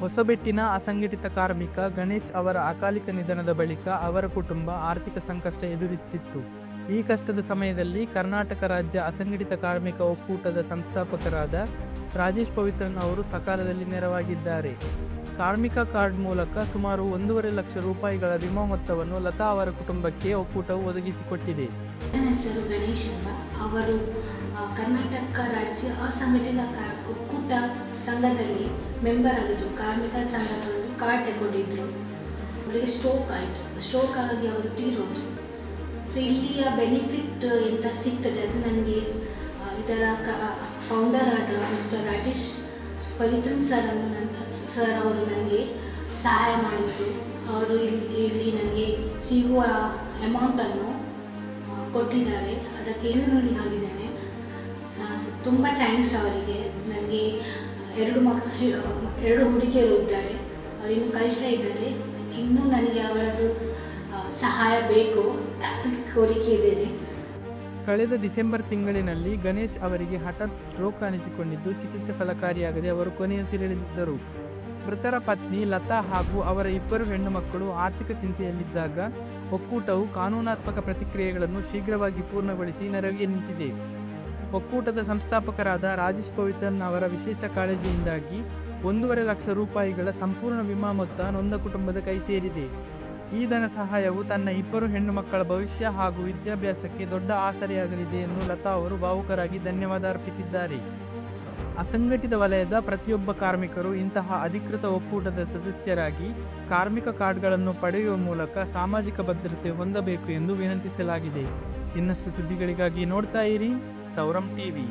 ಹೊಸಬೆಟ್ಟಿನ ಅಸಂಘಟಿತ ಕಾರ್ಮಿಕ ಗಣೇಶ್ ಅವರ ಅಕಾಲಿಕ ನಿಧನದ ಬಳಿಕ ಅವರ ಕುಟುಂಬ ಆರ್ಥಿಕ ಸಂಕಷ್ಟ ಎದುರಿಸುತ್ತಿತ್ತು. ಈ ಕಷ್ಟದ ಸಮಯದಲ್ಲಿ ಕರ್ನಾಟಕ ರಾಜ್ಯ ಅಸಂಘಟಿತ ಕಾರ್ಮಿಕ ಒಕ್ಕೂಟದ ಸಂಸ್ಥಾಪಕರಾದ ರಾಜೇಶ್ ಪವಿತ್ರನ್ ಅವರು ಸಕಾಲದಲ್ಲಿ ನೆರವಾಗಿದ್ದಾರೆ. ಕಾರ್ಮಿಕ ಕಾರ್ಡ್ ಮೂಲಕ ಸುಮಾರು 1.5 ಲಕ್ಷ ರೂಪಾಯಿಗಳ ವಿಮಾ ಮೊತ್ತವನ್ನು ಲತಾ ಅವರ ಕುಟುಂಬಕ್ಕೆ ಒಕ್ಕೂಟವು ಒದಗಿಸಿಕೊಟ್ಟಿದೆ. ನನ್ನ ಹೆಸರು ಗಣೇಶ್ ಅಂತ. ಅವರು ಕರ್ನಾಟಕ ರಾಜ್ಯ ಅಸಂಘಟಿತ ಒಕ್ಕೂಟ ಸಂಘದಲ್ಲಿ ಮೆಂಬರ್ ಆಗಿದ್ದರು. ಕಾರ್ಮಿಕ ಸಂಘದ ಒಂದು ಕಾರ್ಡ್ ತಗೊಂಡಿದ್ರು. ಅವರಿಗೆ ಸ್ಟ್ರೋಕ್ ಆಗಿ ಅವರು ತೀರೋದು. ಸೊ ಇಲ್ಲಿಯ ಬೆನಿಫಿಟ್ ಎಂತ ಸಿಗ್ತದೆ ಅದು ನನಗೆ ಇದರ ಫೌಂಡರ್ ಆದ ಮಿಸ್ಟರ್ ರಾಜೇಶ್ ಪವಿತ್ರನ್ ಸರ್ ಅವರು ನನಗೆ ಸಹಾಯ ಮಾಡಿದ್ರು. ಅವರು ಇಲ್ಲಿ ನನಗೆ ಸಿಗುವ ಅಮೌಂಟನ್ನು ಕೊಟ್ಟಿದ್ದಾರೆ. ಅದಕ್ಕೆ ಋಣಿ ಆಗಿದ್ದೇನೆ. ತುಂಬ ಥ್ಯಾಂಕ್ಸ್ ಅವರಿಗೆ. ನನಗೆ 2 ಹುಡುಗಿಯರು ಇದ್ದಾರೆ. ಅವರು ಇನ್ನೂ ಕಲಿತಾ ಇದ್ದಾರೆ. ಇನ್ನೂ ನನಗೆ ಅವರದ್ದು ಸಹಾಯ ಬೇಕು, ಕೋರಿಕೆ ಇದ್ದೇನೆ. ಕಳೆದ ಡಿಸೆಂಬರ್ ತಿಂಗಳಿನಲ್ಲಿ ಗಣೇಶ್ ಅವರಿಗೆ ಹಠಾತ್ ಸ್ಟ್ರೋಕ್ ಕಾಣಿಸಿಕೊಂಡಿದ್ದು ಚಿಕಿತ್ಸೆ ಫಲಕಾರಿಯಾಗದೆ ಅವರು ಕೊನೆಯುಸಿರೆಳೆದಿದ್ದರು. ಮೃತರ ಪತ್ನಿ ಲತಾ ಹಾಗೂ ಅವರ 2 ಹೆಣ್ಣು ಮಕ್ಕಳು ಆರ್ಥಿಕ ಚಿಂತೆಯಲ್ಲಿದ್ದಾಗ ಒಕ್ಕೂಟವು ಕಾನೂನಾತ್ಮಕ ಪ್ರತಿಕ್ರಿಯೆಗಳನ್ನು ಶೀಘ್ರವಾಗಿ ಪೂರ್ಣಗೊಳಿಸಿ ನೆರವಿಗೆ ನಿಂತಿದೆ. ಒಕ್ಕೂಟದ ಸಂಸ್ಥಾಪಕರಾದ ರಾಜೇಶ್ ಪವಿತ್ರನ್ ಅವರ ವಿಶೇಷ ಕಾಳಜಿಯಿಂದಾಗಿ 1.5 ಲಕ್ಷ ರೂಪಾಯಿಗಳ ಸಂಪೂರ್ಣ ವಿಮಾ ಮೊತ್ತ ನೊಂದ ಕುಟುಂಬದ ಕೈ ಸೇರಿದೆ. ಈ ಧನ ಸಹಾಯವು ತನ್ನ 2 ಹೆಣ್ಣು ಮಕ್ಕಳ ಭವಿಷ್ಯ ಹಾಗೂ ವಿದ್ಯಾಭ್ಯಾಸಕ್ಕೆ ದೊಡ್ಡ ಆಸರೆಯಾಗಲಿದೆ ಎಂದು ಲತಾ ಅವರು ಭಾವುಕರಾಗಿ ಧನ್ಯವಾದ ಅರ್ಪಿಸಿದ್ದಾರೆ. ಅಸಂಘಟಿತ ವಲಯದ ಪ್ರತಿಯೊಬ್ಬ ಕಾರ್ಮಿಕರು ಇಂತಹ ಅಧಿಕೃತ ಒಕ್ಕೂಟದ ಸದಸ್ಯರಾಗಿ ಕಾರ್ಮಿಕ ಕಾರ್ಡ್ಗಳನ್ನು ಪಡೆಯುವ ಮೂಲಕ ಸಾಮಾಜಿಕ ಭದ್ರತೆ ಹೊಂದಬೇಕು ಎಂದು ವಿನಂತಿಸಲಾಗಿದೆ. ಇನ್ನಷ್ಟು ಸುದ್ದಿಗಳಿಗಾಗಿ ನೋಡ್ತಾ ಇರಿ ಸೌರಂ ಟಿವಿ.